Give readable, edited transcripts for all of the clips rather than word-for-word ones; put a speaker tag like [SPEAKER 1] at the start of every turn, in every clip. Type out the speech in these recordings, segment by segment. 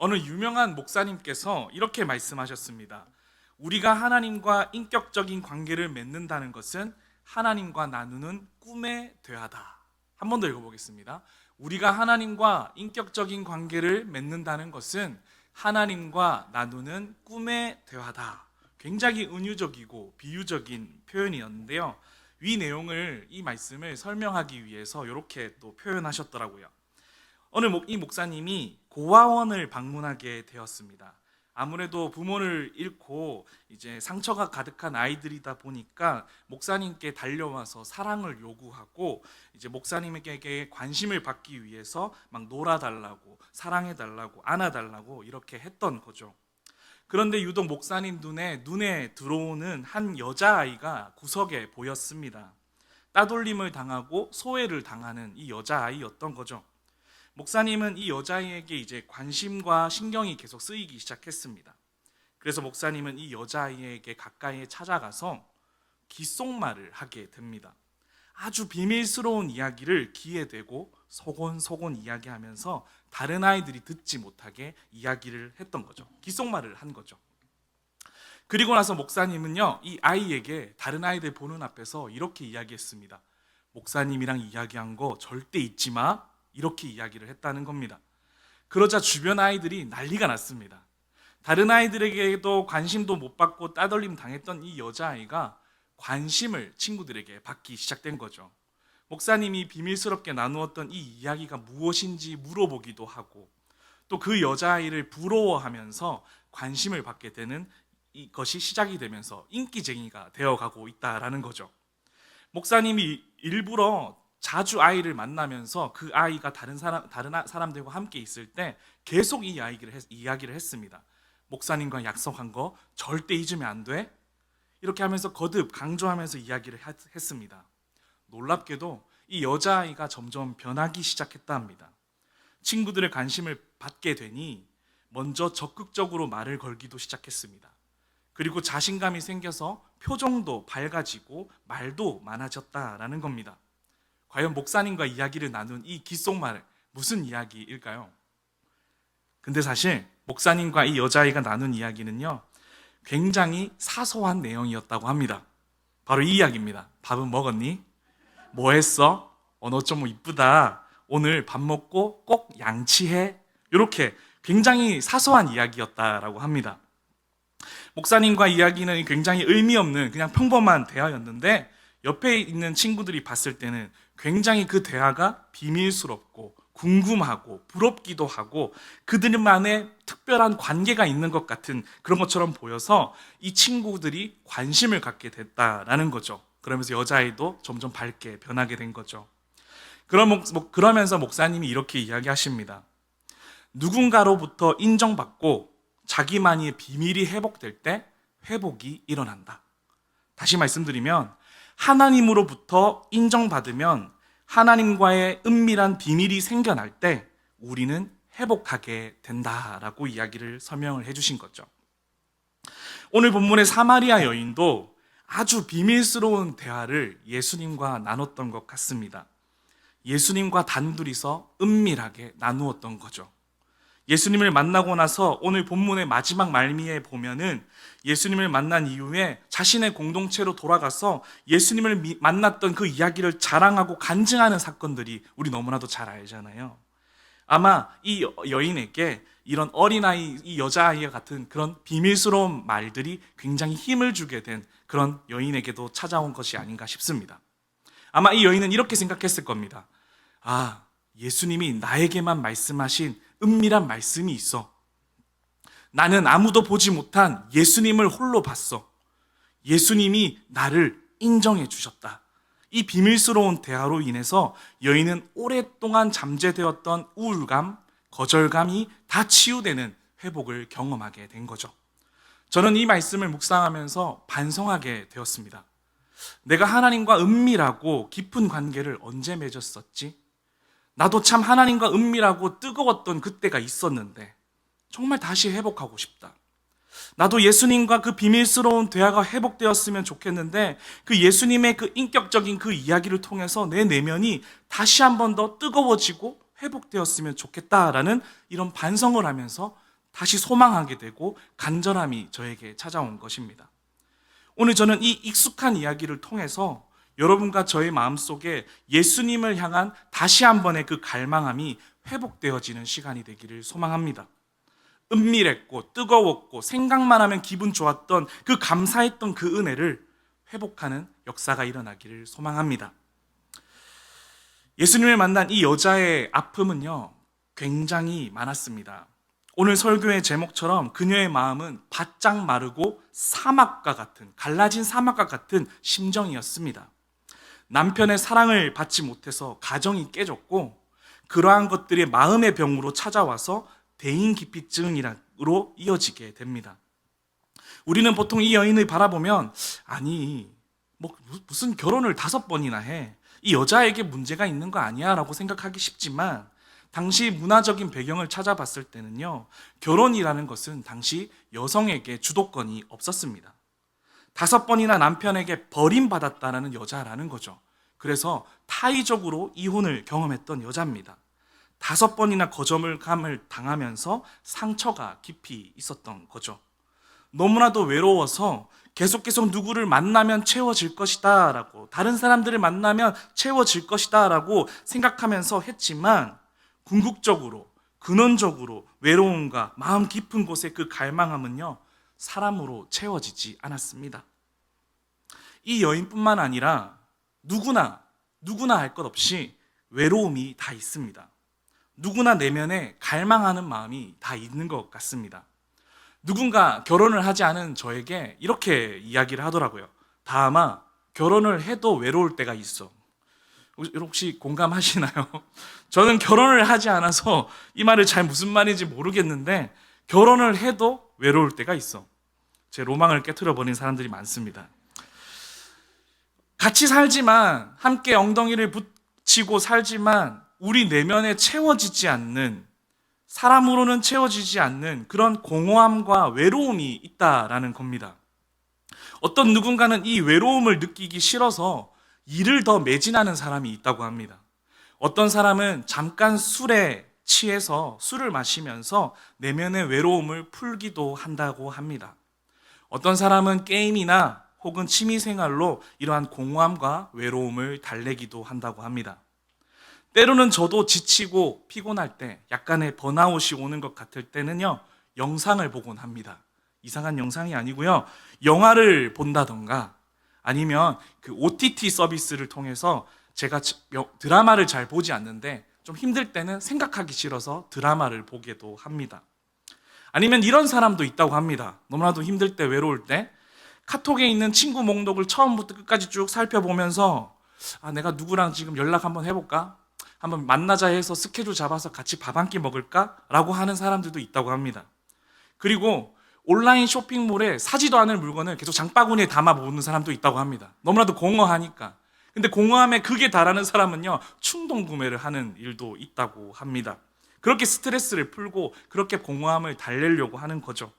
[SPEAKER 1] 어느 유명한 목사님께서 이렇게 말씀하셨습니다. 우리가 하나님과 인격적인 관계를 맺는다는 것은 하나님과 나누는 꿈의 대화다. 한 번 더 읽어보겠습니다. 우리가 하나님과 인격적인 관계를 맺는다는 것은 하나님과 나누는 꿈의 대화다. 굉장히 은유적이고 비유적인 표현이었는데요. 이 말씀을 설명하기 위해서 이렇게 또 표현하셨더라고요. 이 목사님이 고아원을 방문하게 되었습니다. 아무래도 부모를 잃고 이제 상처가 가득한 아이들이다 보니까 목사님께 달려와서 사랑을 요구하고 이제 목사님에게 관심을 받기 위해서 막 놀아달라고, 사랑해달라고, 안아달라고 이렇게 했던 거죠. 그런데 유독 목사님 눈에 들어오는 한 여자아이가 구석에 보였습니다. 따돌림을 당하고 소외를 당하는 이 여자아이였던 거죠. 목사님은 이 여자아이에게 이제 관심과 신경이 계속 쓰이기 시작했습니다. 그래서 목사님은 이 여자아이에게 가까이 찾아가서 귓속말을 하게 됩니다. 아주 비밀스러운 이야기를 귀에 대고 소곤소곤 이야기하면서 다른 아이들이 듣지 못하게 이야기를 했던 거죠. 귓속말을 한 거죠. 그리고 나서 목사님은요, 이 아이에게 다른 아이들 보는 앞에서 이렇게 이야기했습니다. 목사님이랑 이야기한 거 절대 잊지 마. 이렇게 이야기를 했다는 겁니다. 그러자 주변 아이들이 난리가 났습니다. 다른 아이들에게도 관심도 못 받고 따돌림 당했던 이 여자아이가 관심을 친구들에게 받기 시작된 거죠. 목사님이 비밀스럽게 나누었던 이 이야기가 무엇인지 물어보기도 하고 또 그 여자아이를 부러워하면서 관심을 받게 되는 이것이 시작이 되면서 인기쟁이가 되어가고 있다라는 거죠. 목사님이 일부러 자주 아이를 만나면서 그 아이가 다른 사람들과 함께 있을 때 계속 이 이야기를 했습니다. 목사님과 약속한 거 절대 잊으면 안 돼. 이렇게 하면서 거듭 강조하면서 이야기를 했습니다. 놀랍게도 이 여자아이가 점점 변하기 시작했다 합니다. 친구들의 관심을 받게 되니 먼저 적극적으로 말을 걸기도 시작했습니다. 그리고 자신감이 생겨서 표정도 밝아지고 말도 많아졌다라는 겁니다. 과연 목사님과 이야기를 나눈 이 귓속말 무슨 이야기일까요? 근데 사실 목사님과 이 여자아이가 나눈 이야기는요, 굉장히 사소한 내용이었다고 합니다. 바로 이 이야기입니다. 밥은 먹었니? 뭐 했어? 너 좀 이쁘다. 오늘 밥 먹고 꼭 양치해. 이렇게 굉장히 사소한 이야기였다라고 합니다. 목사님과 이야기는 굉장히 의미 없는 그냥 평범한 대화였는데 옆에 있는 친구들이 봤을 때는 굉장히 그 대화가 비밀스럽고 궁금하고 부럽기도 하고 그들만의 특별한 관계가 있는 것 같은 그런 것처럼 보여서 이 친구들이 관심을 갖게 됐다라는 거죠. 그러면서 여자아이도 점점 밝게 변하게 된 거죠. 그러면서 목사님이 이렇게 이야기하십니다. 누군가로부터 인정받고 자기만의 비밀이 회복될 때 회복이 일어난다. 다시 말씀드리면 하나님으로부터 인정받으면 하나님과의 은밀한 비밀이 생겨날 때 우리는 회복하게 된다라고 이야기를 설명을 해주신 거죠. 오늘 본문의 사마리아 여인도 아주 비밀스러운 대화를 예수님과 나눴던 것 같습니다. 예수님과 단둘이서 은밀하게 나누었던 거죠. 예수님을 만나고 나서 오늘 본문의 마지막 말미에 보면은 예수님을 만난 이후에 자신의 공동체로 돌아가서 예수님을 만났던 그 이야기를 자랑하고 간증하는 사건들이 우리 너무나도 잘 알잖아요. 아마 이 여인에게 이런 어린아이, 이 여자아이와 같은 그런 비밀스러운 말들이 굉장히 힘을 주게 된 그런 여인에게도 찾아온 것이 아닌가 싶습니다. 아마 이 여인은 이렇게 생각했을 겁니다. 아, 예수님이 나에게만 말씀하신 은밀한 말씀이 있어. 나는 아무도 보지 못한 예수님을 홀로 봤어. 예수님이 나를 인정해 주셨다. 이 비밀스러운 대화로 인해서 여인은 오랫동안 잠재되었던 우울감, 거절감이 다 치유되는 회복을 경험하게 된 거죠. 저는 이 말씀을 묵상하면서 반성하게 되었습니다. 내가 하나님과 은밀하고 깊은 관계를 언제 맺었었지? 나도 참 하나님과 은밀하고 뜨거웠던 그때가 있었는데 정말 다시 회복하고 싶다. 나도 예수님과 그 비밀스러운 대화가 회복되었으면 좋겠는데 그 예수님의 그 인격적인 그 이야기를 통해서 내 내면이 다시 한 번 더 뜨거워지고 회복되었으면 좋겠다라는 이런 반성을 하면서 다시 소망하게 되고 간절함이 저에게 찾아온 것입니다. 오늘 저는 이 익숙한 이야기를 통해서 여러분과 저의 마음속에 예수님을 향한 다시 한번의 그 갈망함이 회복되어지는 시간이 되기를 소망합니다. 은밀했고 뜨거웠고 생각만 하면 기분 좋았던 그 감사했던 그 은혜를 회복하는 역사가 일어나기를 소망합니다. 예수님을 만난 이 여자의 아픔은요, 굉장히 많았습니다. 오늘 설교의 제목처럼 그녀의 마음은 바짝 마르고 사막과 같은, 갈라진 사막과 같은 심정이었습니다. 남편의 사랑을 받지 못해서 가정이 깨졌고, 그러한 것들이 마음의 병으로 찾아와서 대인기피증으로 이어지게 됩니다. 우리는 보통 이 여인을 바라보면, 아니, 무슨 결혼을 5번이나 해. 이 여자에게 문제가 있는 거 아니야? 라고 생각하기 쉽지만, 당시 문화적인 배경을 찾아봤을 때는요, 결혼이라는 것은 당시 여성에게 주도권이 없었습니다. 5번이나 남편에게 버림받았다는 여자라는 거죠. 그래서 타의적으로 이혼을 경험했던 여자입니다. 5번이나 거절감을 당하면서 상처가 깊이 있었던 거죠. 너무나도 외로워서 계속 누구를 만나면 채워질 것이다 라고, 다른 사람들을 만나면 채워질 것이다 라고 생각하면서 했지만, 궁극적으로, 근원적으로 외로움과 마음 깊은 곳의 그 갈망함은요, 사람으로 채워지지 않았습니다. 이 여인뿐만 아니라 누구나 할 것 없이 외로움이 다 있습니다. 누구나 내면에 갈망하는 마음이 다 있는 것 같습니다. 누군가 결혼을 하지 않은 저에게 이렇게 이야기를 하더라고요. 다음아, 결혼을 해도 외로울 때가 있어. 혹시 공감하시나요? 저는 결혼을 하지 않아서 이 말을 잘 무슨 말인지 모르겠는데, 결혼을 해도 외로울 때가 있어. 제 로망을 깨트려버린 사람들이 많습니다. 같이 살지만, 함께 엉덩이를 붙이고 살지만 우리 내면에 채워지지 않는, 사람으로는 채워지지 않는 그런 공허함과 외로움이 있다라는 겁니다. 어떤 누군가는 이 외로움을 느끼기 싫어서 일을 더 매진하는 사람이 있다고 합니다. 어떤 사람은 잠깐 술에 취해서 술을 마시면서 내면의 외로움을 풀기도 한다고 합니다. 어떤 사람은 게임이나 혹은 취미생활로 이러한 공허함과 외로움을 달래기도 한다고 합니다. 때로는 저도 지치고 피곤할 때, 약간의 번아웃이 오는 것 같을 때는요, 영상을 보곤 합니다. 이상한 영상이 아니고요, 영화를 본다던가 아니면 그 OTT 서비스를 통해서, 제가 드라마를 잘 보지 않는데 좀 힘들 때는 생각하기 싫어서 드라마를 보기도 합니다. 아니면 이런 사람도 있다고 합니다. 너무나도 힘들 때, 외로울 때 카톡에 있는 친구 목록을 처음부터 끝까지 쭉 살펴보면서, 내가 누구랑 지금 연락 한번 해볼까? 한번 만나자 해서 스케줄 잡아서 같이 밥 한 끼 먹을까? 라고 하는 사람들도 있다고 합니다. 그리고 온라인 쇼핑몰에 사지도 않을 물건을 계속 장바구니에 담아 모으는 사람도 있다고 합니다. 너무나도 공허하니까. 근데 공허함에 극에 달하는 사람은요, 충동 구매를 하는 일도 있다고 합니다. 그렇게 스트레스를 풀고 그렇게 공허함을 달래려고 하는 거죠.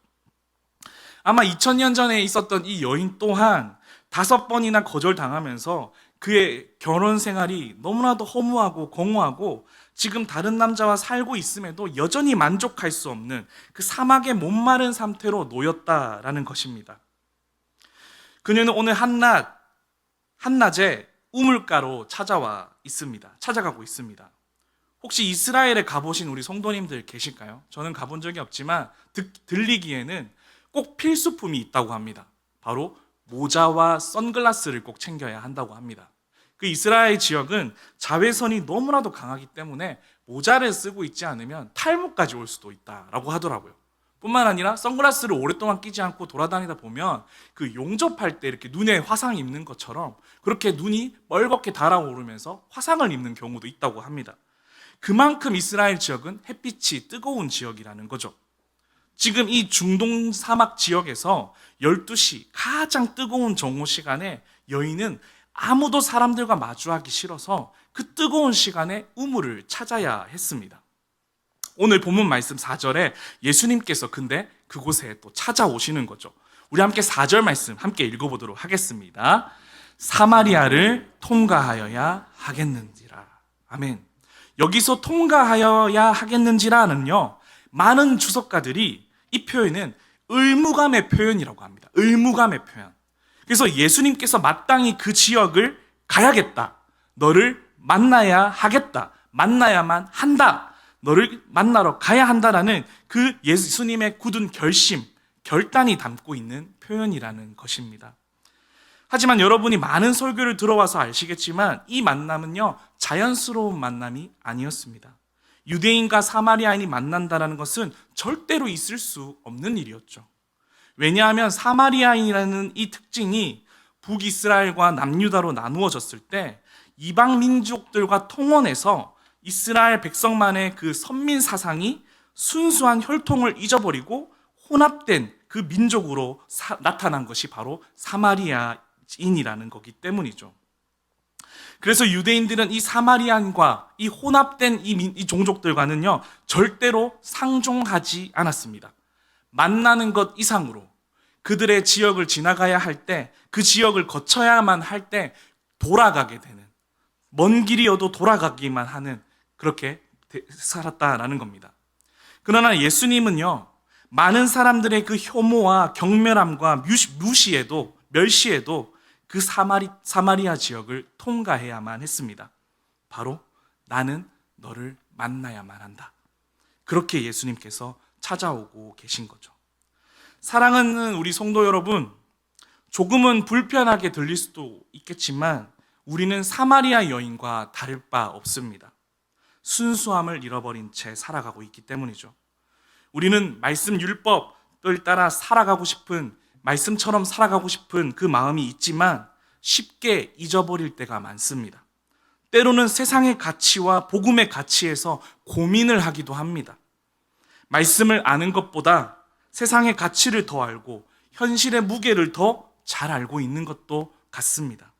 [SPEAKER 1] 아마 2000년 전에 있었던 이 여인 또한 5번이나 거절당하면서 그의 결혼 생활이 너무나도 허무하고 공허하고 지금 다른 남자와 살고 있음에도 여전히 만족할 수 없는 그 사막의 목마른 상태로 놓였다라는 것입니다. 그녀는 오늘 한낮에 우물가로 찾아가고 있습니다. 혹시 이스라엘에 가보신 우리 성도님들 계실까요? 저는 가본 적이 없지만 들리기에는 꼭 필수품이 있다고 합니다. 바로 모자와 선글라스를 꼭 챙겨야 한다고 합니다. 그 이스라엘 지역은 자외선이 너무나도 강하기 때문에 모자를 쓰고 있지 않으면 탈모까지 올 수도 있다라고 하더라고요. 뿐만 아니라 선글라스를 오랫동안 끼지 않고 돌아다니다 보면 그 용접할 때 이렇게 눈에 화상이 입는 것처럼 그렇게 눈이 멀겋게 달아오르면서 화상을 입는 경우도 있다고 합니다. 그만큼 이스라엘 지역은 햇빛이 뜨거운 지역이라는 거죠. 지금 이 중동 사막 지역에서 12시 가장 뜨거운 정오 시간에 여인은 아무도 사람들과 마주하기 싫어서 그 뜨거운 시간에 우물을 찾아야 했습니다. 오늘 본문 말씀 4절에 예수님께서 근데 그곳에 또 찾아오시는 거죠. 우리 함께 4절 말씀 함께 읽어보도록 하겠습니다. 사마리아를 통과하여야 하겠는지라. 아멘. 여기서 통과하여야 하겠는지라는요, 많은 주석가들이 이 표현은 의무감의 표현이라고 합니다. 의무감의 표현. 그래서 예수님께서 마땅히 그 지역을 가야겠다. 너를 만나야 하겠다. 만나야만 한다. 너를 만나러 가야 한다라는 그 예수님의 굳은 결심, 결단이 담고 있는 표현이라는 것입니다. 하지만 여러분이 많은 설교를 들어와서 아시겠지만 이 만남은요, 자연스러운 만남이 아니었습니다. 유대인과 사마리아인이 만난다는 것은 절대로 있을 수 없는 일이었죠. 왜냐하면 사마리아인이라는 이 특징이 북이스라엘과 남유다로 나누어졌을 때 이방 민족들과 통혼해서 이스라엘 백성만의 그 선민 사상이 순수한 혈통을 잊어버리고 혼합된 그 민족으로 나타난 것이 바로 사마리아인이라는 거기 때문이죠. 그래서 유대인들은 이 사마리안과 이 혼합된 이 종족들과는요, 절대로 상종하지 않았습니다. 만나는 것 이상으로 그들의 지역을 지나가야 할 때, 그 지역을 거쳐야만 할 때 돌아가게 되는, 먼 길이어도 돌아가기만 하는, 그렇게 살았다라는 겁니다. 그러나 예수님은요, 많은 사람들의 그 혐오와 경멸함과 멸시에도 그 사마리아 지역을 통과해야만 했습니다. 바로 나는 너를 만나야만 한다. 그렇게 예수님께서 찾아오고 계신 거죠. 사랑하는 우리 성도 여러분, 조금은 불편하게 들릴 수도 있겠지만 우리는 사마리아 여인과 다를 바 없습니다. 순수함을 잃어버린 채 살아가고 있기 때문이죠. 우리는 말씀 율법을 따라 살아가고 싶은, 말씀처럼 살아가고 싶은 그 마음이 있지만 쉽게 잊어버릴 때가 많습니다. 때로는 세상의 가치와 복음의 가치에서 고민을 하기도 합니다. 말씀을 아는 것보다 세상의 가치를 더 알고 현실의 무게를 더 잘 알고 있는 것도 같습니다.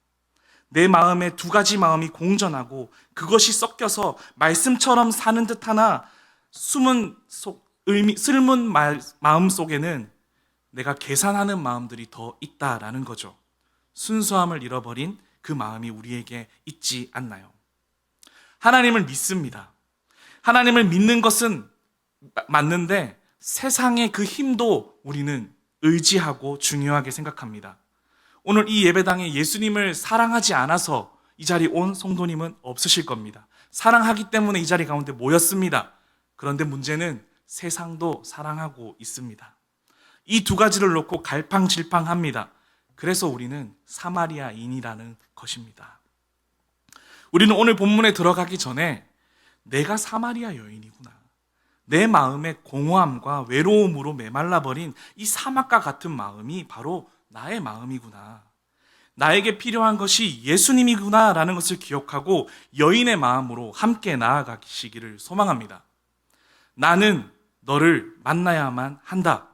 [SPEAKER 1] 내 마음에 두 가지 마음이 공존하고 그것이 섞여서 말씀처럼 사는 듯하나 숨은 슬픈 마음 속에는 내가 계산하는 마음들이 더 있다라는 거죠. 순수함을 잃어버린 그 마음이 우리에게 있지 않나요? 하나님을 믿습니다. 하나님을 믿는 것은 맞는데 세상의 그 힘도 우리는 의지하고 중요하게 생각합니다. 오늘 이 예배당에 예수님을 사랑하지 않아서 이 자리에 온 성도님은 없으실 겁니다. 사랑하기 때문에 이 자리 가운데 모였습니다. 그런데 문제는 세상도 사랑하고 있습니다. 이 두 가지를 놓고 갈팡질팡합니다. 그래서 우리는 사마리아인이라는 것입니다. 우리는 오늘 본문에 들어가기 전에 내가 사마리아 여인이구나, 내 마음의 공허함과 외로움으로 메말라버린 이 사막과 같은 마음이 바로 나의 마음이구나, 나에게 필요한 것이 예수님이구나 라는 것을 기억하고 여인의 마음으로 함께 나아가시기를 소망합니다. 나는 너를 만나야만 한다.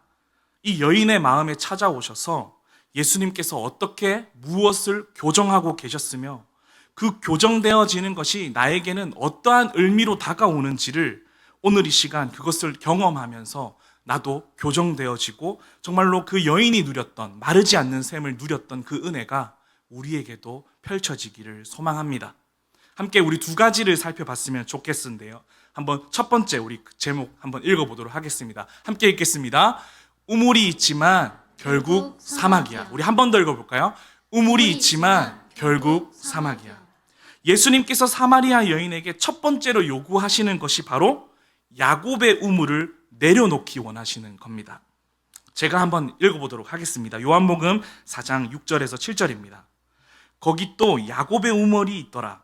[SPEAKER 1] 이 여인의 마음에 찾아오셔서 예수님께서 어떻게 무엇을 교정하고 계셨으며 그 교정되어지는 것이 나에게는 어떠한 의미로 다가오는지를 오늘 이 시간 그것을 경험하면서 나도 교정되어지고 정말로 그 여인이 누렸던, 마르지 않는 샘을 누렸던 그 은혜가 우리에게도 펼쳐지기를 소망합니다. 함께 우리 두 가지를 살펴봤으면 좋겠는데요. 한번 첫 번째 우리 제목 한번 읽어보도록 하겠습니다. 함께 읽겠습니다. 우물이 있지만 결국 사막이야. 우리 한 번 더 읽어볼까요? 우물이 있지만 결국 사막이야. 예수님께서 사마리아 여인에게 첫 번째로 요구하시는 것이 바로 야곱의 우물을 내려놓기 원하시는 겁니다. 제가 한번 읽어보도록 하겠습니다. 요한복음 4장 6절에서 7절입니다. 거기 또 야곱의 우물이 있더라.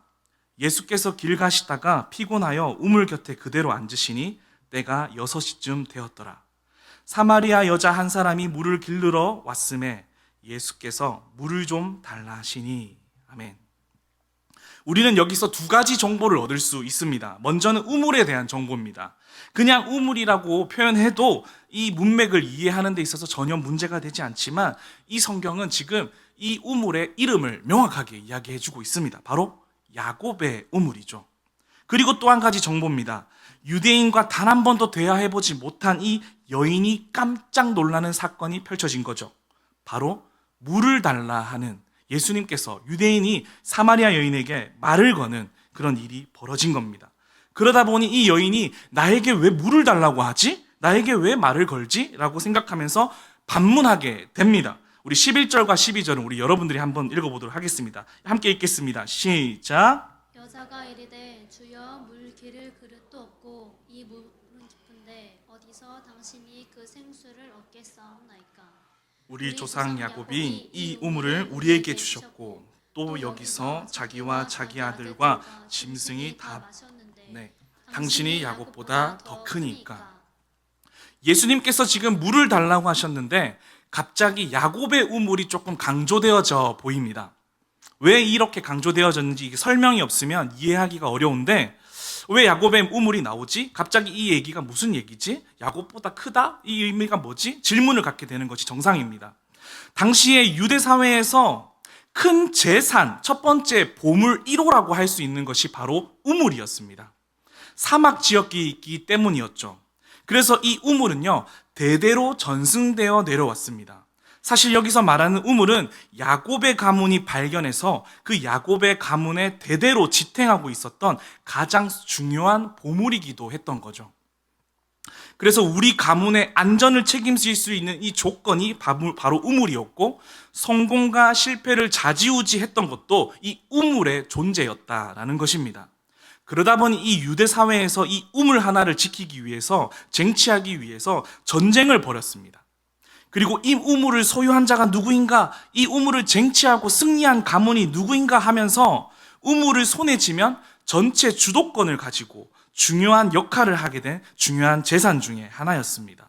[SPEAKER 1] 예수께서 길 가시다가 피곤하여 우물 곁에 그대로 앉으시니 때가 6시쯤 되었더라. 사마리아 여자 한 사람이 물을 길르러 왔음에 예수께서 물을 좀 달라 하시니. 아멘. 우리는 여기서 두 가지 정보를 얻을 수 있습니다. 먼저는 우물에 대한 정보입니다. 그냥 우물이라고 표현해도 이 문맥을 이해하는 데 있어서 전혀 문제가 되지 않지만 이 성경은 지금 이 우물의 이름을 명확하게 이야기해주고 있습니다. 바로 야곱의 우물이죠. 그리고 또 한 가지 정보입니다. 유대인과 단 한 번도 대화해보지 못한 이 여인이 깜짝 놀라는 사건이 펼쳐진 거죠. 바로 물을 달라 하는, 예수님께서 유대인이 사마리아 여인에게 말을 거는 그런 일이 벌어진 겁니다. 그러다 보니 이 여인이 나에게 왜 물을 달라고 하지? 나에게 왜 말을 걸지? 라고 생각하면서 반문하게 됩니다. 우리 11절과 12절은 우리 여러분들이 한번 읽어보도록 하겠습니다. 함께 읽겠습니다. 시작.
[SPEAKER 2] 여자가 이르되 주여 물 기를 그릇도 없고 이 물은 깊은데 어디서 당신이 그 생수를 얻겠사옵나이까.
[SPEAKER 1] 우리 조상 야곱이 이 우물을 우리에게 주셨고 또 여기서 자기와 자기 아들과 짐승이 다 마셨는데 당신이 야곱보다 더 크니까. 예수님께서 지금 물을 달라고 하셨는데 갑자기 야곱의 우물이 조금 강조되어져 보입니다. 왜 이렇게 강조되어졌는지 이게 설명이 없으면 이해하기가 어려운데, 왜 야곱의 우물이 나오지? 갑자기 이 얘기가 무슨 얘기지? 야곱보다 크다? 이 의미가 뭐지? 질문을 갖게 되는 것이 정상입니다. 당시의 유대 사회에서 큰 재산, 첫 번째 보물 1호라고 할 수 있는 것이 바로 우물이었습니다. 사막 지역이기 때문이었죠. 그래서 이 우물은요, 대대로 전승되어 내려왔습니다. 사실 여기서 말하는 우물은 야곱의 가문이 발견해서 그 야곱의 가문에 대대로 지탱하고 있었던 가장 중요한 보물이기도 했던 거죠. 그래서 우리 가문의 안전을 책임질 수 있는 이 조건이 바로 우물이었고, 성공과 실패를 좌지우지했던 것도 이 우물의 존재였다라는 것입니다. 그러다 보니 이 유대 사회에서 이 우물 하나를 지키기 위해서, 쟁취하기 위해서 전쟁을 벌였습니다. 그리고 이 우물을 소유한 자가 누구인가, 이 우물을 쟁취하고 승리한 가문이 누구인가 하면서 우물을 손에 쥐면 전체 주도권을 가지고 중요한 역할을 하게 된 중요한 재산 중에 하나였습니다.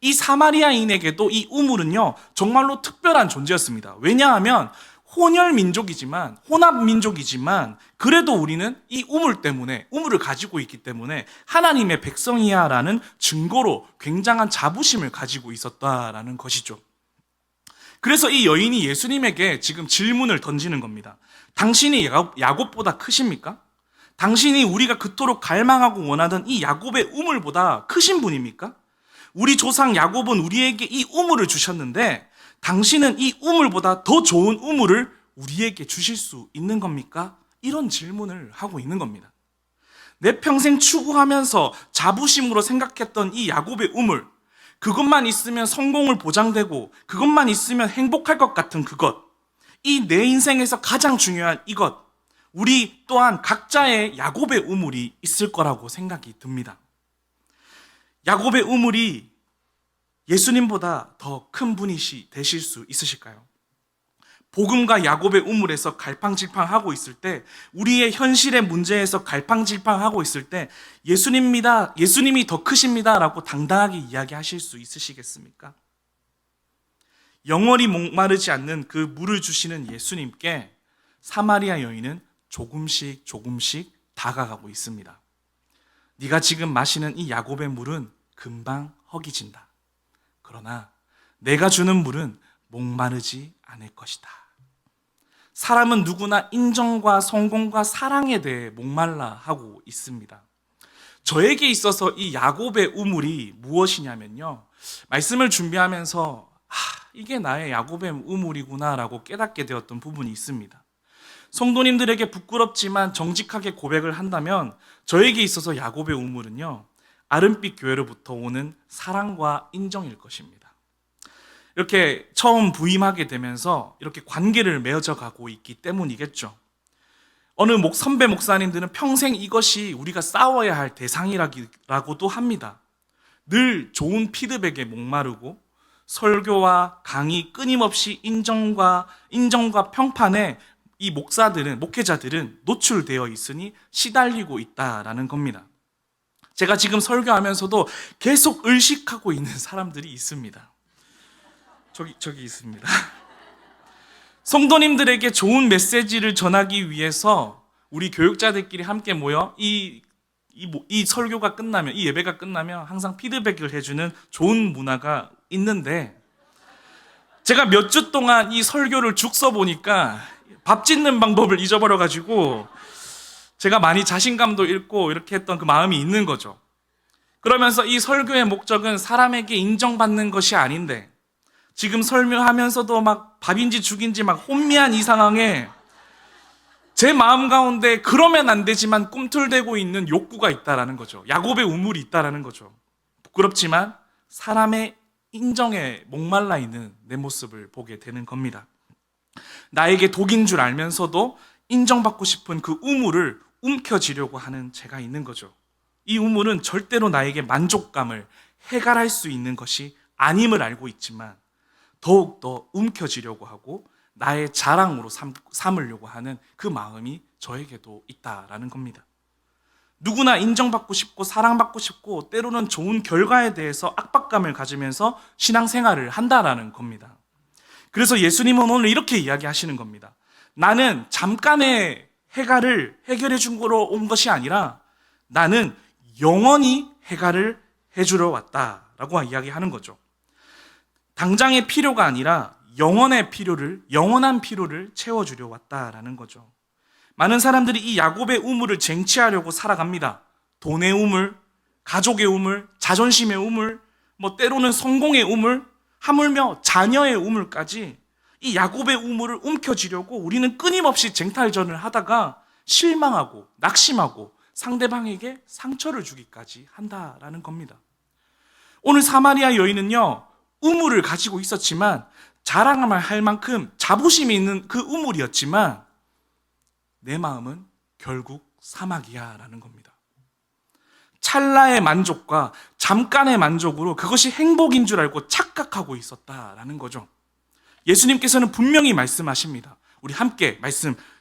[SPEAKER 1] 이 사마리아인에게도 이 우물은요, 정말로 특별한 존재였습니다. 왜냐하면 혼혈민족이지만, 혼합민족이지만 그래도 우리는 이 우물 때문에, 우물을 가지고 있기 때문에 하나님의 백성이야 라는 증거로 굉장한 자부심을 가지고 있었다라는 것이죠. 그래서 이 여인이 예수님에게 지금 질문을 던지는 겁니다. 당신이 야곱보다 크십니까? 당신이 우리가 그토록 갈망하고 원하던 이 야곱의 우물보다 크신 분입니까? 우리 조상 야곱은 우리에게 이 우물을 주셨는데 당신은 이 우물보다 더 좋은 우물을 우리에게 주실 수 있는 겁니까? 이런 질문을 하고 있는 겁니다. 내 평생 추구하면서 자부심으로 생각했던 이 야곱의 우물, 그것만 있으면 성공을 보장되고 그것만 있으면 행복할 것 같은 그것, 이 내 인생에서 가장 중요한 이것, 우리 또한 각자의 야곱의 우물이 있을 거라고 생각이 듭니다. 야곱의 우물이 예수님보다 더 큰 분이 되실 수 있으실까요? 복음과 야곱의 우물에서 갈팡질팡하고 있을 때, 우리의 현실의 문제에서 갈팡질팡하고 있을 때 예수님이 더 크십니다 라고 당당하게 이야기하실 수 있으시겠습니까? 영원히 목마르지 않는 그 물을 주시는 예수님께 사마리아 여인은 조금씩 다가가고 있습니다. 네가 지금 마시는 이 야곱의 물은 금방 허기진다. 그러나 내가 주는 물은 목마르지 않을 것이다. 사람은 누구나 인정과 성공과 사랑에 대해 목말라 하고 있습니다. 저에게 있어서 이 야곱의 우물이 무엇이냐면요, 말씀을 준비하면서 이게 나의 야곱의 우물이구나 라고 깨닫게 되었던 부분이 있습니다. 성도님들에게 부끄럽지만 정직하게 고백을 한다면 저에게 있어서 야곱의 우물은요, 아름빛 교회로부터 오는 사랑과 인정일 것입니다. 이렇게 처음 부임하게 되면서 이렇게 관계를 맺어 가고 있기 때문이겠죠. 어느 선배 목사님들은 평생 이것이 우리가 싸워야 할 대상이라고도 합니다. 늘 좋은 피드백에 목마르고 설교와 강의 끊임없이 인정과 평판에 이 목회자들은 노출되어 있으니 시달리고 있다라는 겁니다. 제가 지금 설교하면서도 계속 의식하고 있는 사람들이 있습니다. 저기 있습니다. 성도님들에게 좋은 메시지를 전하기 위해서 우리 교육자들끼리 함께 모여 이 설교가 끝나면, 이 예배가 끝나면 항상 피드백을 해주는 좋은 문화가 있는데, 제가 몇 주 동안 이 설교를 죽 써보니까 밥 짓는 방법을 잊어버려가지고 제가 많이 자신감도 잃고 이렇게 했던 그 마음이 있는 거죠. 그러면서 이 설교의 목적은 사람에게 인정받는 것이 아닌데, 지금 설명하면서도 막 밥인지 죽인지 막 혼미한 이 상황에 제 마음 가운데 그러면 안 되지만 꿈틀대고 있는 욕구가 있다라는 거죠. 야곱의 우물이 있다라는 거죠. 부끄럽지만 사람의 인정에 목말라 있는 내 모습을 보게 되는 겁니다. 나에게 독인 줄 알면서도 인정받고 싶은 그 우물을 움켜쥐려고 하는 제가 있는 거죠. 이 우물은 절대로 나에게 만족감을 해갈할 수 있는 것이 아님을 알고 있지만 더욱더 움켜쥐려고 하고 나의 자랑으로 삼으려고 하는 그 마음이 저에게도 있다라는 겁니다. 누구나 인정받고 싶고 사랑받고 싶고 때로는 좋은 결과에 대해서 압박감을 가지면서 신앙생활을 한다라는 겁니다. 그래서 예수님은 오늘 이렇게 이야기하시는 겁니다. 나는 잠깐의 해갈을 해결해 준 거로 온 것이 아니라 나는 영원히 해갈을 해주러 왔다라고 이야기하는 거죠. 당장의 필요가 아니라 영원한 필요를 채워주려 왔다라는 거죠. 많은 사람들이 이 야곱의 우물을 쟁취하려고 살아갑니다. 돈의 우물, 가족의 우물, 자존심의 우물, 때로는 성공의 우물, 하물며 자녀의 우물까지 이 야곱의 우물을 움켜쥐려고 우리는 끊임없이 쟁탈전을 하다가 실망하고 낙심하고 상대방에게 상처를 주기까지 한다라는 겁니다. 오늘 사마리아 여인은요, 우물을 가지고 있었지만 자랑할 만큼 자부심이 있는 그 우물이었지만 내 마음은 결국 사막이야 라는 겁니다. 찰나의 만족과 잠깐의 만족으로 그것이 행복인 줄 알고 착각하고 있었다라는 거죠. 예수님께서는 분명히 말씀하십니다. 우리 함께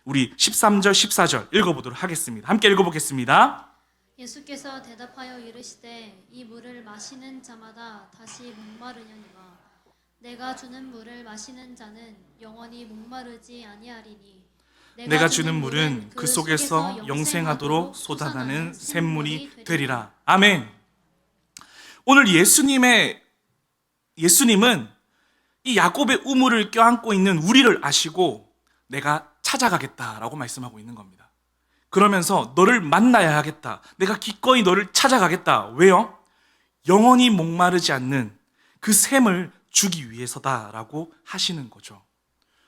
[SPEAKER 1] 우리 13절 14절 읽어보도록 하겠습니다. 함께 읽어보겠습니다.
[SPEAKER 2] 예수께서 대답하여 이르시되 이 물을 마시는 자마다 다시 목마르려니와 내가 주는 물을 마시는 자는 영원히 목마르지 아니하리니
[SPEAKER 1] 내가 주는 물은 그 속에서 영생하도록 솟아나는 샘물이 되리라. 아멘. 오늘 예수님은 이 야곱의 우물을 껴안고 있는 우리를 아시고 내가 찾아가겠다라고 말씀하고 있는 겁니다. 그러면서 너를 만나야 하겠다. 내가 기꺼이 너를 찾아가겠다. 왜요? 영원히 목마르지 않는 그 샘을 주기 위해서다라고 하시는 거죠.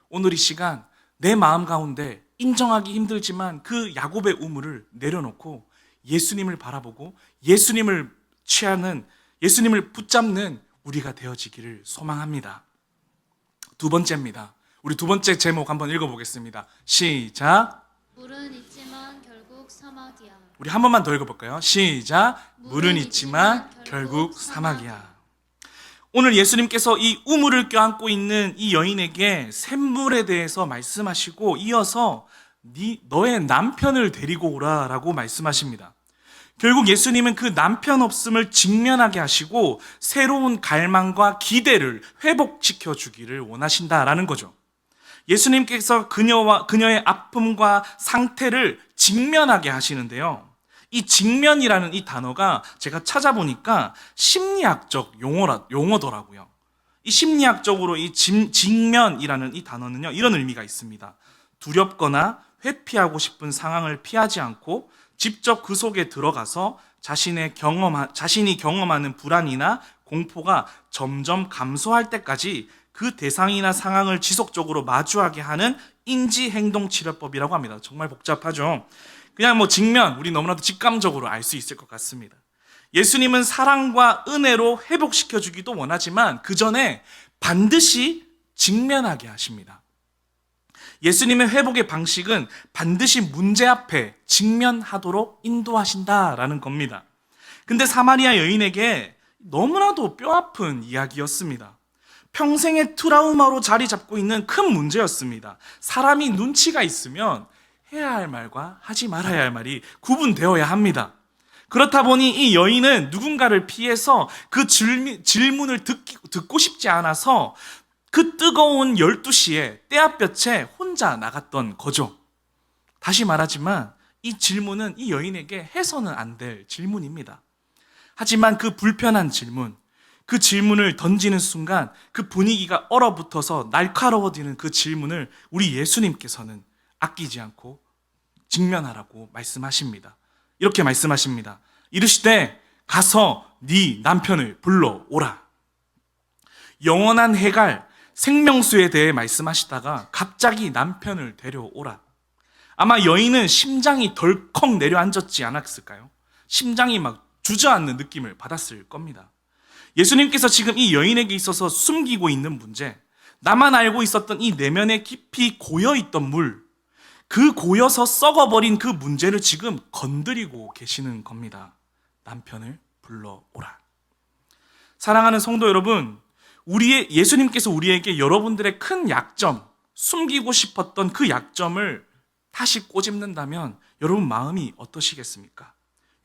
[SPEAKER 1] 오늘 이 시간 내 마음 가운데 인정하기 힘들지만 그 야곱의 우물을 내려놓고 예수님을 바라보고 예수님을 붙잡는 우리가 되어지기를 소망합니다. 두 번째입니다. 우리 두 번째 제목 한번 읽어보겠습니다. 시작.
[SPEAKER 2] 물은 있지만 결국 사막이야.
[SPEAKER 1] 우리 한 번만 더 읽어볼까요? 시작. 물은 있지만 결국 사막이야. 오늘 예수님께서 이 우물을 껴안고 있는 이 여인에게 샘물에 대해서 말씀하시고 이어서 너의 남편을 데리고 오라라고 말씀하십니다. 결국 예수님은 그 남편 없음을 직면하게 하시고 새로운 갈망과 기대를 회복시켜 주기를 원하신다라는 거죠. 예수님께서 그녀의 아픔과 상태를 직면하게 하시는데요. 이 직면이라는 이 단어가 제가 찾아보니까 심리학적 용어더라고요. 이 심리학적으로 이 직면이라는 이 단어는요, 이런 의미가 있습니다. 두렵거나 회피하고 싶은 상황을 피하지 않고 직접 그 속에 들어가서 자신이 경험하는 불안이나 공포가 점점 감소할 때까지 그 대상이나 상황을 지속적으로 마주하게 하는 인지행동치료법이라고 합니다. 정말 복잡하죠. 그냥 직면, 우리 너무나도 직감적으로 알 수 있을 것 같습니다. 예수님은 사랑과 은혜로 회복시켜주기도 원하지만 그 전에 반드시 직면하게 하십니다. 예수님의 회복의 방식은 반드시 문제 앞에 직면하도록 인도하신다라는 겁니다. 근데 사마리아 여인에게 너무나도 뼈아픈 이야기였습니다. 평생의 트라우마로 자리 잡고 있는 큰 문제였습니다. 사람이 눈치가 있으면 해야 할 말과 하지 말아야 할 말이 구분되어야 합니다. 그렇다 보니 이 여인은 누군가를 피해서 그 질문을 듣고 싶지 않아서 그 뜨거운 12시에 떼아볕에 혼자 나갔던 거죠. 다시 말하지만 이 질문은 이 여인에게 해서는 안 될 질문입니다. 하지만 그 불편한 질문, 그 질문을 던지는 순간 그 분위기가 얼어붙어서 날카로워지는 그 질문을 우리 예수님께서는 아끼지 않고 직면하라고 말씀하십니다. 이렇게 말씀하십니다. 이르시되 가서 네 남편을 불러오라. 영원한 해갈, 생명수에 대해 말씀하시다가 갑자기 남편을 데려오라. 아마 여인은 심장이 덜컥 내려앉았지 않았을까요? 심장이 막 주저앉는 느낌을 받았을 겁니다. 예수님께서 지금 이 여인에게 있어서 숨기고 있는 문제, 나만 알고 있었던 이 내면에 깊이 고여있던 물, 그 고여서 썩어버린 그 문제를 지금 건드리고 계시는 겁니다. 남편을 불러오라. 사랑하는 성도 여러분, 예수님께서 우리에게 여러분들의 큰 약점, 숨기고 싶었던 그 약점을 다시 꼬집는다면 여러분 마음이 어떠시겠습니까?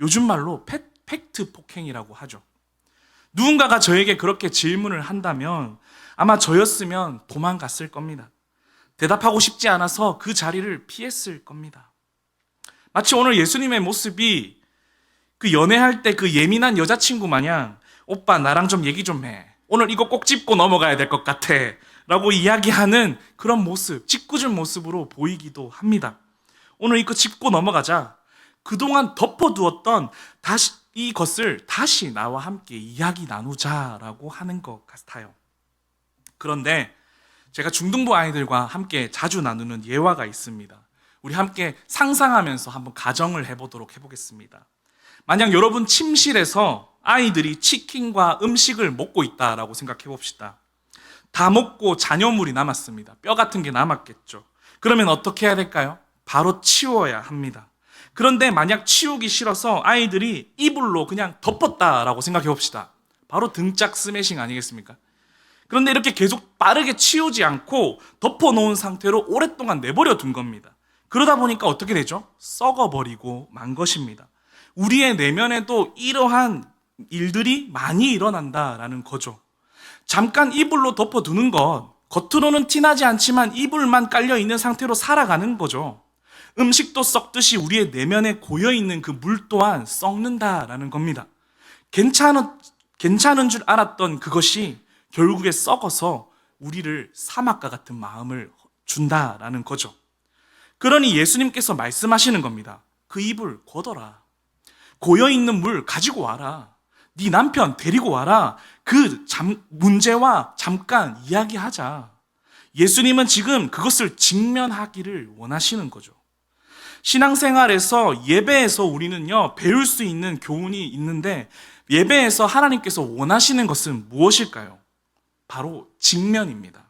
[SPEAKER 1] 요즘 말로 팩트 폭행이라고 하죠. 누군가가 저에게 그렇게 질문을 한다면 아마 저였으면 도망갔을 겁니다. 대답하고 싶지 않아서 그 자리를 피했을 겁니다. 마치 오늘 예수님의 모습이 그 연애할 때 그 예민한 여자친구 마냥 오빠 나랑 좀 얘기 좀 해. 오늘 이거 꼭 짚고 넘어가야 될 것 같아. 라고 이야기하는 그런 모습, 짓궂은 모습으로 보이기도 합니다. 오늘 이거 짚고 넘어가자. 그동안 덮어두었던 이것을 다시 나와 함께 이야기 나누자라고 하는 것 같아요. 그런데 제가 중등부 아이들과 함께 자주 나누는 예화가 있습니다. 우리 함께 상상하면서 한번 가정을 해보겠습니다. 만약 여러분 침실에서 아이들이 치킨과 음식을 먹고 있다라고 생각해 봅시다. 다 먹고 잔여물이 남았습니다. 뼈 같은 게 남았겠죠. 그러면 어떻게 해야 될까요? 바로 치워야 합니다. 그런데 만약 치우기 싫어서 아이들이 이불로 그냥 덮었다라고 생각해 봅시다. 바로 등짝 스매싱 아니겠습니까? 그런데 이렇게 계속 빠르게 치우지 않고 덮어놓은 상태로 오랫동안 내버려 둔 겁니다. 그러다 보니까 어떻게 되죠? 썩어버리고 만 것입니다. 우리의 내면에도 이러한 일들이 많이 일어난다라는 거죠. 잠깐 이불로 덮어두는 것, 겉으로는 티나지 않지만 이불만 깔려있는 상태로 살아가는 거죠. 음식도 썩듯이 우리의 내면에 고여있는 그 물 또한 썩는다라는 겁니다. 괜찮은 줄 알았던 그것이 결국에 썩어서 우리를 사막과 같은 마음을 준다라는 거죠. 그러니 예수님께서 말씀하시는 겁니다. 그 이불 걷어라. 고여있는 물 가지고 와라. 네 남편 데리고 와라. 그 문제와 잠깐 이야기하자. 예수님은 지금 그것을 직면하기를 원하시는 거죠. 신앙생활에서 예배에서 우리는요 배울 수 있는 교훈이 있는데 예배에서 하나님께서 원하시는 것은 무엇일까요? 바로 직면입니다.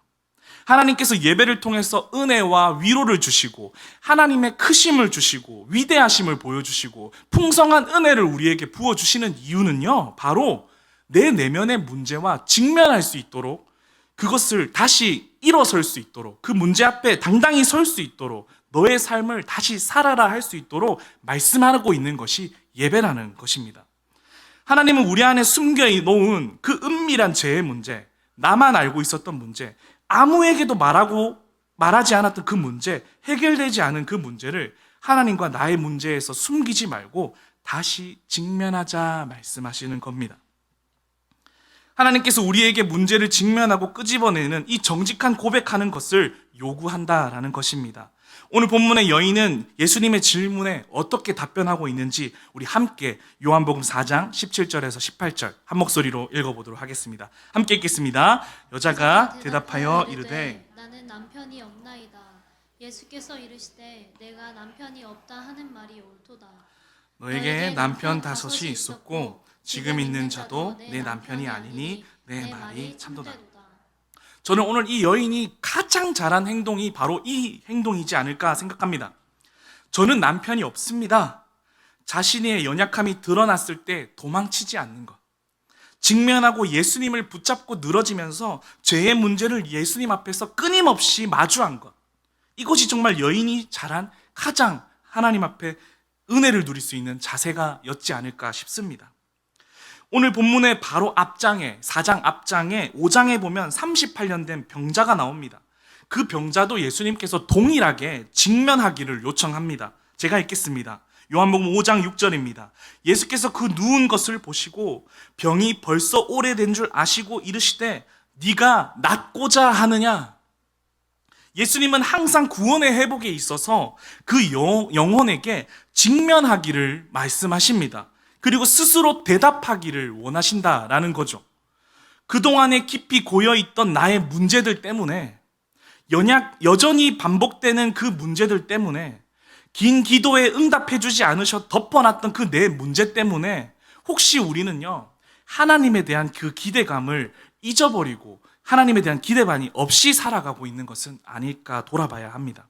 [SPEAKER 1] 하나님께서 예배를 통해서 은혜와 위로를 주시고 하나님의 크심을 주시고 위대하심을 보여주시고 풍성한 은혜를 우리에게 부어주시는 이유는요 바로 내 내면의 문제와 직면할 수 있도록 그것을 다시 일어설 수 있도록 그 문제 앞에 당당히 설 수 있도록 너의 삶을 다시 살아라 할 수 있도록 말씀하고 있는 것이 예배라는 것입니다. 하나님은 우리 안에 숨겨 놓은 그 은밀한 죄의 문제, 나만 알고 있었던 문제, 아무에게도 말하지 않았던 그 문제, 해결되지 않은 그 문제를 하나님과 나의 문제에서 숨기지 말고 다시 직면하자 말씀하시는 겁니다. 하나님께서 우리에게 문제를 직면하고 끄집어내는 이 정직한 고백하는 것을 요구한다라는 것입니다. 오늘 본문의 여인은 예수님의 질문에 어떻게 답변하고 있는지 우리 함께 요한복음 4장 17절에서 18절 한 목소리로 읽어보도록 하겠습니다. 함께 읽겠습니다. 여자가 대답하여 이르되
[SPEAKER 2] 나는 남편이 없나이다. 예수께서 이르시되 내가 남편이 없다 하는 말이 옳도다.
[SPEAKER 1] 너에게 남편 다섯이 있었고 지금 있는 자도 내 남편이 아니니 내 말이 참도다. 저는 오늘 이 여인이 가장 잘한 행동이 바로 이 행동이지 않을까 생각합니다. 저는 남편이 없습니다. 자신의 연약함이 드러났을 때 도망치지 않는 것. 직면하고 예수님을 붙잡고 늘어지면서 죄의 문제를 예수님 앞에서 끊임없이 마주한 것. 이것이 정말 여인이 잘한 가장 하나님 앞에 은혜를 누릴 수 있는 자세가 였지 않을까 싶습니다. 오늘 본문의 바로 앞장에 4장 앞장에 5장에 보면 38년 된 병자가 나옵니다. 그 병자도 예수님께서 동일하게 직면하기를 요청합니다. 제가 읽겠습니다. 요한복음 5장 6절입니다. 예수께서 그 누운 것을 보시고 병이 벌써 오래된 줄 아시고 이르시되 네가 낫고자 하느냐? 예수님은 항상 구원의 회복에 있어서 그 영혼에게 직면하기를 말씀하십니다. 그리고 스스로 대답하기를 원하신다라는 거죠. 그동안에 깊이 고여있던 나의 문제들 때문에 여전히 반복되는 그 문제들 때문에 긴 기도에 응답해주지 않으셔 덮어놨던 그 내 문제 때문에 혹시 우리는요, 하나님에 대한 그 기대감을 잊어버리고 하나님에 대한 기대감이 없이 살아가고 있는 것은 아닐까 돌아봐야 합니다.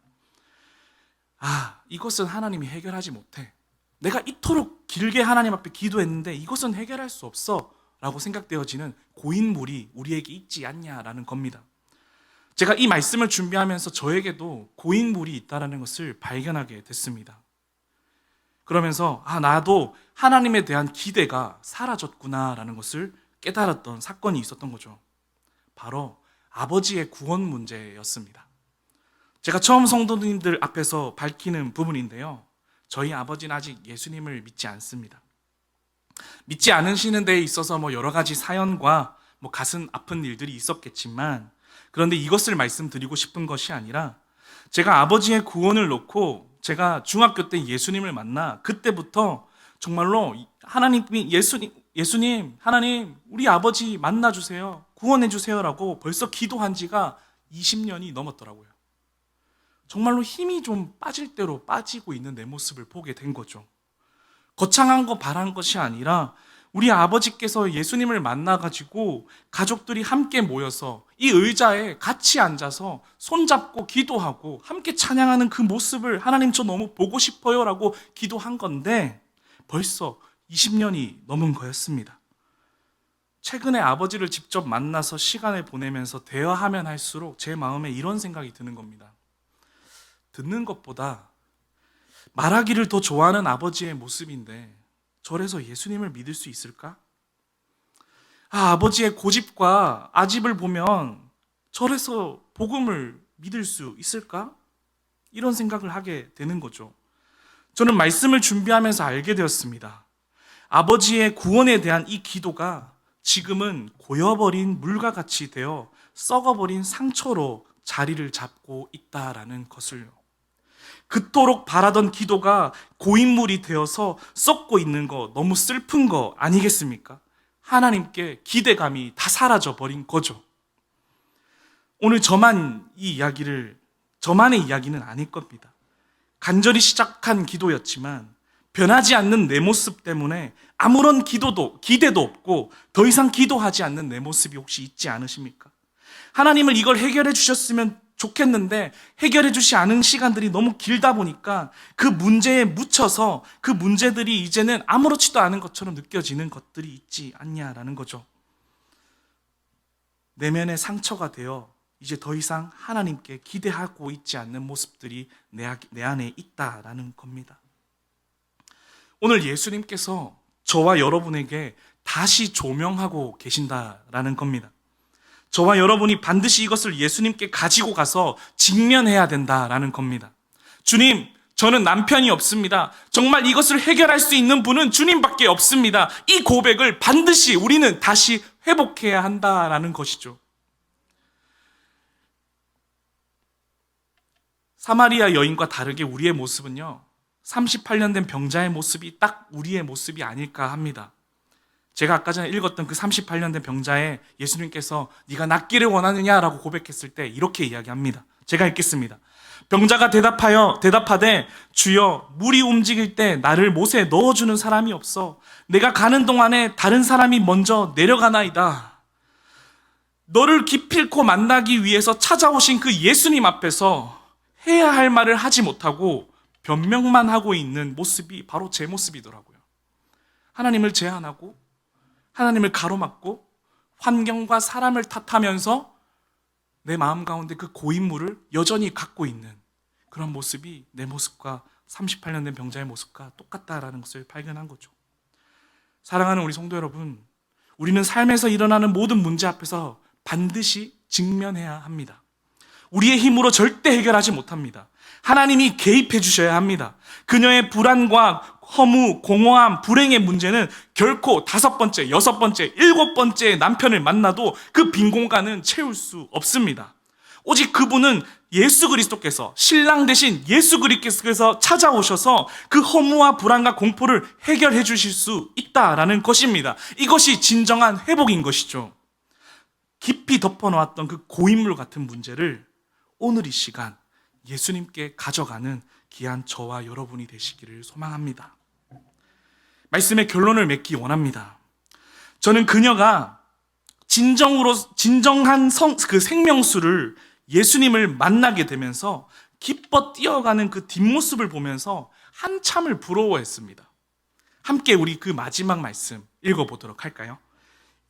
[SPEAKER 1] 이것은 하나님이 해결하지 못해. 내가 이토록 길게 하나님 앞에 기도했는데 이것은 해결할 수 없어 라고 생각되어지는 고인물이 우리에게 있지 않냐라는 겁니다. 제가 이 말씀을 준비하면서 저에게도 고인물이 있다는 것을 발견하게 됐습니다. 그러면서 나도 하나님에 대한 기대가 사라졌구나라는 것을 깨달았던 사건이 있었던 거죠. 바로 아버지의 구원 문제였습니다. 제가 처음 성도님들 앞에서 밝히는 부분인데요, 저희 아버지는 아직 예수님을 믿지 않습니다. 믿지 않으시는 데에 있어서 여러 가지 사연과 가슴 아픈 일들이 있었겠지만, 그런데 이것을 말씀드리고 싶은 것이 아니라, 제가 아버지의 구원을 놓고 제가 중학교 때 예수님을 만나 그때부터 정말로 하나님이 예수님, 하나님, 우리 아버지 만나주세요, 구원해주세요라고 벌써 기도한 지가 20년이 넘었더라고요. 정말로 힘이 좀 빠질 대로 빠지고 있는 내 모습을 보게 된 거죠. 거창한 거 바란 것이 아니라 우리 아버지께서 예수님을 만나가지고 가족들이 함께 모여서 이 의자에 같이 앉아서 손잡고 기도하고 함께 찬양하는 그 모습을 하나님 저 너무 보고 싶어요 라고 기도한 건데 벌써 20년이 넘은 거였습니다. 최근에 아버지를 직접 만나서 시간을 보내면서 대화하면 할수록 제 마음에 이런 생각이 드는 겁니다. 듣는 것보다 말하기를 더 좋아하는 아버지의 모습인데 저래서 예수님을 믿을 수 있을까? 아버지의 고집과 아집을 보면 저래서 복음을 믿을 수 있을까? 이런 생각을 하게 되는 거죠. 저는 말씀을 준비하면서 알게 되었습니다. 아버지의 구원에 대한 이 기도가 지금은 고여버린 물과 같이 되어 썩어버린 상처로 자리를 잡고 있다라는 것을요. 그토록 바라던 기도가 고인물이 되어서 썩고 있는 거 너무 슬픈 거 아니겠습니까? 하나님께 기대감이 다 사라져 버린 거죠. 오늘 저만의 이야기는 아닐 겁니다. 간절히 시작한 기도였지만 변하지 않는 내 모습 때문에 아무런 기대도 없고 더 이상 기도하지 않는 내 모습이 혹시 있지 않으십니까? 하나님을 이걸 해결해 주셨으면 좋겠는데 해결해 주지 않은 시간들이 너무 길다 보니까 그 문제에 묻혀서 그 문제들이 이제는 아무렇지도 않은 것처럼 느껴지는 것들이 있지 않냐라는 거죠. 내면의 상처가 되어 이제 더 이상 하나님께 기대하고 있지 않는 모습들이 내 안에 있다라는 겁니다. 오늘 예수님께서 저와 여러분에게 다시 조명하고 계신다라는 겁니다. 저와 여러분이 반드시 이것을 예수님께 가지고 가서 직면해야 된다라는 겁니다. 주님, 저는 남편이 없습니다. 정말 이것을 해결할 수 있는 분은 주님밖에 없습니다. 이 고백을 반드시 우리는 다시 회복해야 한다라는 것이죠. 사마리아 여인과 다르게 우리의 모습은요, 38년 된 병자의 모습이 딱 우리의 모습이 아닐까 합니다. 제가 아까 전에 읽었던 그 38년 된 병자에 예수님께서 네가 낫기를 원하느냐라고 고백했을 때 이렇게 이야기합니다. 제가 읽겠습니다. 병자가 대답하되 주여, 물이 움직일 때 나를 못에 넣어주는 사람이 없어 내가 가는 동안에 다른 사람이 먼저 내려가나이다. 너를 기필코 만나기 위해서 찾아오신 그 예수님 앞에서 해야 할 말을 하지 못하고 변명만 하고 있는 모습이 바로 제 모습이더라고요. 하나님을 제한하고 하나님을 가로막고 환경과 사람을 탓하면서 내 마음 가운데 그 고인물을 여전히 갖고 있는 그런 모습이 내 모습과 38년 된 병자의 모습과 똑같다라는 것을 발견한 거죠. 사랑하는 우리 성도 여러분, 우리는 삶에서 일어나는 모든 문제 앞에서 반드시 직면해야 합니다. 우리의 힘으로 절대 해결하지 못합니다. 하나님이 개입해 주셔야 합니다. 그녀의 불안과 허무, 공허함, 불행의 문제는 결코 5번째, 6번째, 7번째 남편을 만나도 그 빈 공간은 채울 수 없습니다. 오직 그분은 예수 그리스도께서, 신랑 대신 예수 그리스도께서 찾아오셔서 그 허무와 불안과 공포를 해결해 주실 수 있다라는 것입니다. 이것이 진정한 회복인 것이죠. 깊이 덮어놓았던 그 고인물 같은 문제를 오늘 이 시간 예수님께 가져가는 귀한 저와 여러분이 되시기를 소망합니다. 말씀의 결론을 맺기 원합니다. 저는 그녀가 진정한 그 생명수를 예수님을 만나게 되면서 기뻐 뛰어가는 그 뒷모습을 보면서 한참을 부러워했습니다. 함께 우리 그 마지막 말씀 읽어보도록 할까요?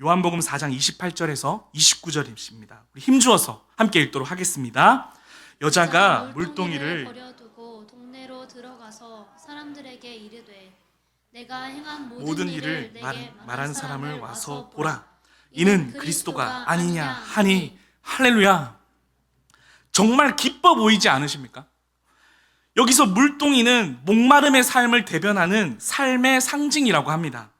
[SPEAKER 1] 요한복음 4장 28절에서 29절입니다. 우리 힘주어서 함께 읽도록 하겠습니다. 여자가 물동이를
[SPEAKER 2] 버려두고 동네로 들어가서 사람들에게 이르되 내가 행한
[SPEAKER 1] 모든 일을 말한 사람을 와서 보라. 이는 그리스도가 아니냐 하니 할렐루야. 정말 기뻐 보이지 않으십니까? 여기서 물동이는 목마름의 삶을 대변하는 삶의 상징이라고 합니다.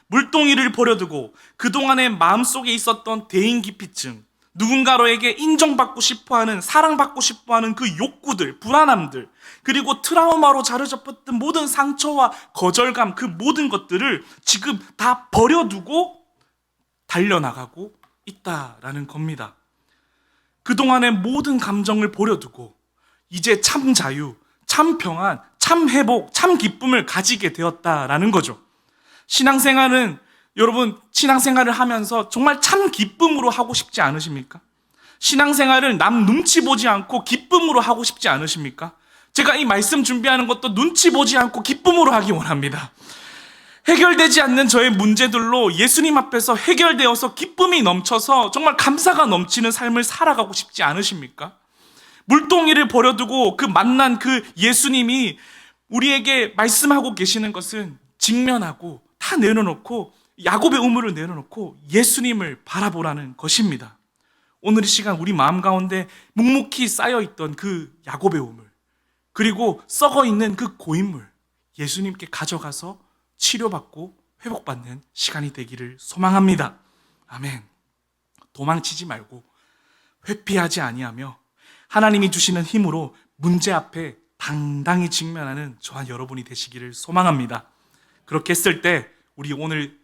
[SPEAKER 1] 물동이를 버려두고 그동안의 마음속에 있었던 대인기피증, 누군가로에게 인정받고 싶어하는, 사랑받고 싶어하는 그 욕구들, 불안함들, 그리고 트라우마로 자리잡혔던 모든 상처와 거절감, 그 모든 것들을 지금 다 버려두고 달려나가고 있다라는 겁니다. 그동안의 모든 감정을 버려두고 이제 참 자유, 참 평안, 참 회복, 참 기쁨을 가지게 되었다라는 거죠. 신앙생활은 여러분, 신앙생활을 하면서 정말 참 기쁨으로 하고 싶지 않으십니까? 신앙생활을 남 눈치 보지 않고 기쁨으로 하고 싶지 않으십니까? 제가 이 말씀 준비하는 것도 눈치 보지 않고 기쁨으로 하기 원합니다. 해결되지 않는 저의 문제들로 예수님 앞에서 해결되어서 기쁨이 넘쳐서 정말 감사가 넘치는 삶을 살아가고 싶지 않으십니까? 물동이를 버려두고 그 만난 그 예수님이 우리에게 말씀하고 계시는 것은 직면하고 다 내려놓고 야곱의 우물을 내려놓고 예수님을 바라보라는 것입니다. 오늘 이 시간 우리 마음 가운데 묵묵히 쌓여있던 그 야곱의 우물, 그리고 썩어있는 그 고인물, 예수님께 가져가서 치료받고 회복받는 시간이 되기를 소망합니다. 아멘. 도망치지 말고 회피하지 아니하며 하나님이 주시는 힘으로 문제 앞에 당당히 직면하는 저와 여러분이 되시기를 소망합니다. 그렇게 했을 때 우리 오늘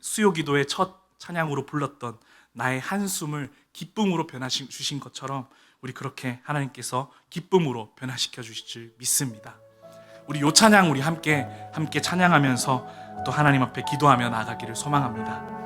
[SPEAKER 1] 수요 기도의 첫 찬양으로 불렀던 나의 한숨을 기쁨으로 변화시켜 주신 것처럼 우리 그렇게 하나님께서 기쁨으로 변화시켜 주실 줄 믿습니다. 우리 요 찬양 우리 함께 찬양하면서 또 하나님 앞에 기도하며 나아가기를 소망합니다.